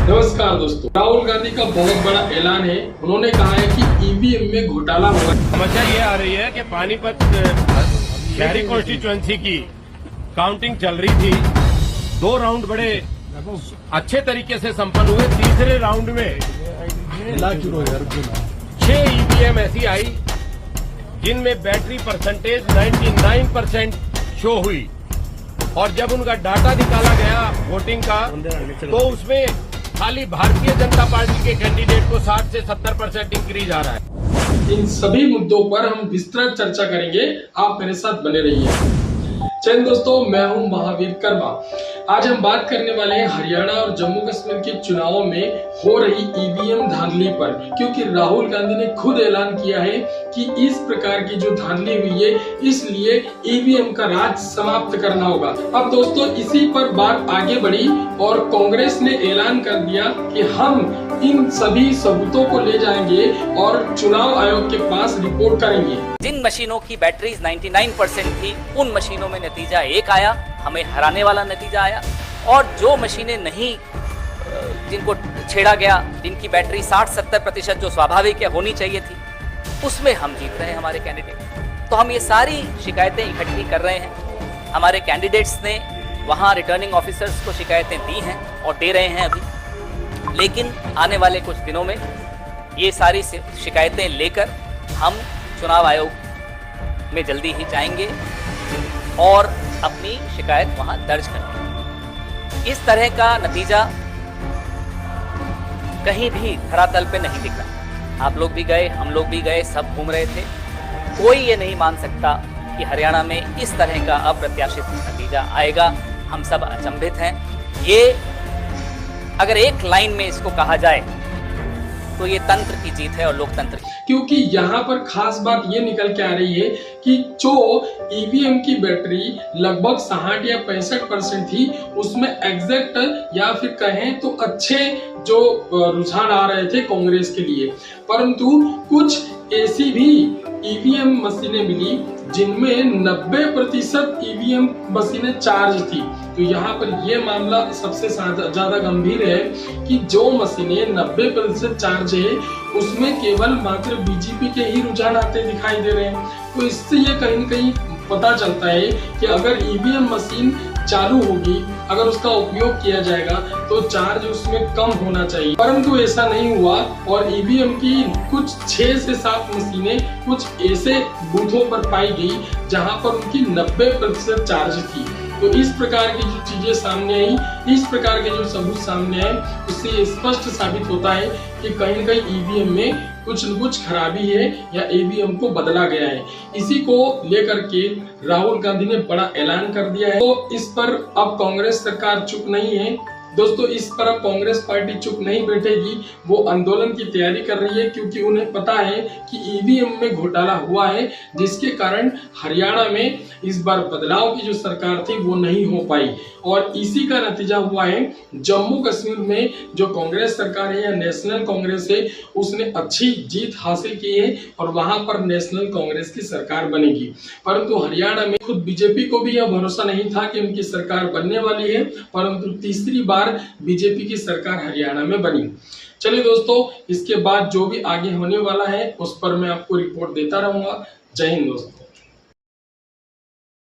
नमस्कार दोस्तों, राहुल गांधी का बहुत बड़ा ऐलान है। उन्होंने कहा है कि ईवीएम में घोटाला हुआ। समस्या ये आ रही है कि पानीपत शहरी कॉन्स्टिट्यूएंसी की काउंटिंग चल रही थी। 2 राउंड बड़े अच्छे तरीके से संपन्न हुए। तीसरे राउंड में 6 ईवीएम ऐसी आई जिनमें बैटरी परसेंटेज 99% शो हुई और जब उनका डाटा निकाला गया वोटिंग का तो उसमें खाली भारतीय जनता पार्टी के कैंडिडेट को 60 से 70% इंक्रीज आ रहा है। इन सभी मुद्दों पर हम विस्तृत चर्चा करेंगे। आप मेरे साथ बने रहिए। चलिए दोस्तों, मैं हूं महावीर कर्मा। आज हम बात करने वाले हैं हरियाणा और जम्मू कश्मीर के चुनावों में हो रही ईवीएम धांधली पर, क्योंकि राहुल गांधी ने खुद ऐलान किया है कि इस प्रकार की जो धांधली हुई है, इसलिए ईवीएम का राज समाप्त करना होगा। अब दोस्तों, इसी पर बात आगे बढ़ी और कांग्रेस ने ऐलान कर दिया कि हम इन सभी सबूतों को ले जाएंगे और चुनाव आयोग के पास रिपोर्ट करेंगे। जिन मशीनों की बैटरीज 99% थी, उन मशीनों में नतीजा एक आया, हमें हराने वाला नतीजा आया। और जो मशीनें नहीं, जिनको छेड़ा गया, जिनकी बैटरी 60-70% जो स्वाभाविक या होनी चाहिए थी, उसमें हम जीत रहे हैं हमारे कैंडिडेट। तो हम ये सारी शिकायतें इकट्ठी कर रहे हैं। हमारे कैंडिडेट्स ने वहाँ रिटर्निंग ऑफिसर्स को शिकायतें दी हैं और दे रहे हैं अभी। लेकिन आने वाले कुछ दिनों में ये सारी शिकायतें लेकर हम चुनाव आयोग में जल्दी ही जाएंगे और अपनी शिकायत वहां दर्ज करेंगे। इस तरह का नतीजा कहीं भी धरातल पे नहीं दिख रहा। आप लोग भी गए, हम लोग भी गए, सब घूम रहे थे। कोई ये नहीं मान सकता कि हरियाणा में इस तरह का अप्रत्याशित नतीजा आएगा। हम सब अचंभित हैं। ये अगर एक लाइन में इसको कहा जाए तो ये तंत्र की जीत है और लोकतंत्र की। क्योंकि यहाँ पर खास बात ये निकल के आ रही है कि जो ईवीएम की बैटरी लगभग 60 या 65% थी, उसमें एग्जैक्ट या फिर कहें तो अच्छे जो रुझान आ रहे थे कांग्रेस के लिए, परंतु कुछ ऐसी भी ईवीएम मशीनें मिली जिनमें 90% ईवीएम मशीनें चार्ज थी। तो यहाँ पर यह मामला सबसे ज्यादा गंभीर है कि जो मशीनें 90% चार्ज है, उसमें केवल मात्र बीजेपी के ही रुझान आते दिखाई दे रहे हैं। तो इससे ये कहीं न कहीं पता चलता है कि अगर ईवीएम मशीन चालू होगी, अगर उसका उपयोग किया जाएगा तो चार्ज उसमें कम होना चाहिए, परंतु ऐसा नहीं हुआ। और ईवीएम की कुछ 6 से 7 मशीनें कुछ ऐसे बूथों पर पाई गई जहां पर उनकी 90% चार्ज थी। तो इस प्रकार की जो चीजें सामने आई, इस प्रकार के जो सबूत सामने आए, उससे स्पष्ट साबित होता है कि कहीं न कहीं ईवीएम में कुछ न कुछ खराबी है या ईवीएम को बदला गया है। इसी को लेकर के राहुल गांधी ने बड़ा ऐलान कर दिया है। तो इस पर अब कांग्रेस सरकार चुप नहीं है दोस्तों। इस पर अब कांग्रेस पार्टी चुप नहीं बैठेगी। वो आंदोलन की तैयारी कर रही है, क्योंकि उन्हें पता है कि ईवीएम में घोटाला हुआ है, जिसके कारण हरियाणा में इस बार बदलाव की जो सरकार थी वो नहीं हो पाई। और इसी का नतीजा हुआ है जम्मू कश्मीर में जो कांग्रेस सरकार है या नेशनल कांग्रेस है, उसने अच्छी जीत हासिल की है और वहां पर नेशनल कांग्रेस की सरकार बनेगी। परंतु हरियाणा में खुद बीजेपी को भी यह भरोसा नहीं था कि उनकी सरकार बनने वाली है, परंतु तीसरी बार बीजेपी की सरकार हरियाणा में बनी। चलिए दोस्तों, इसके बाद जो भी आगे होने वाला है उस पर मैं आपको रिपोर्ट देता रहूंगा। जय हिंद दोस्तों।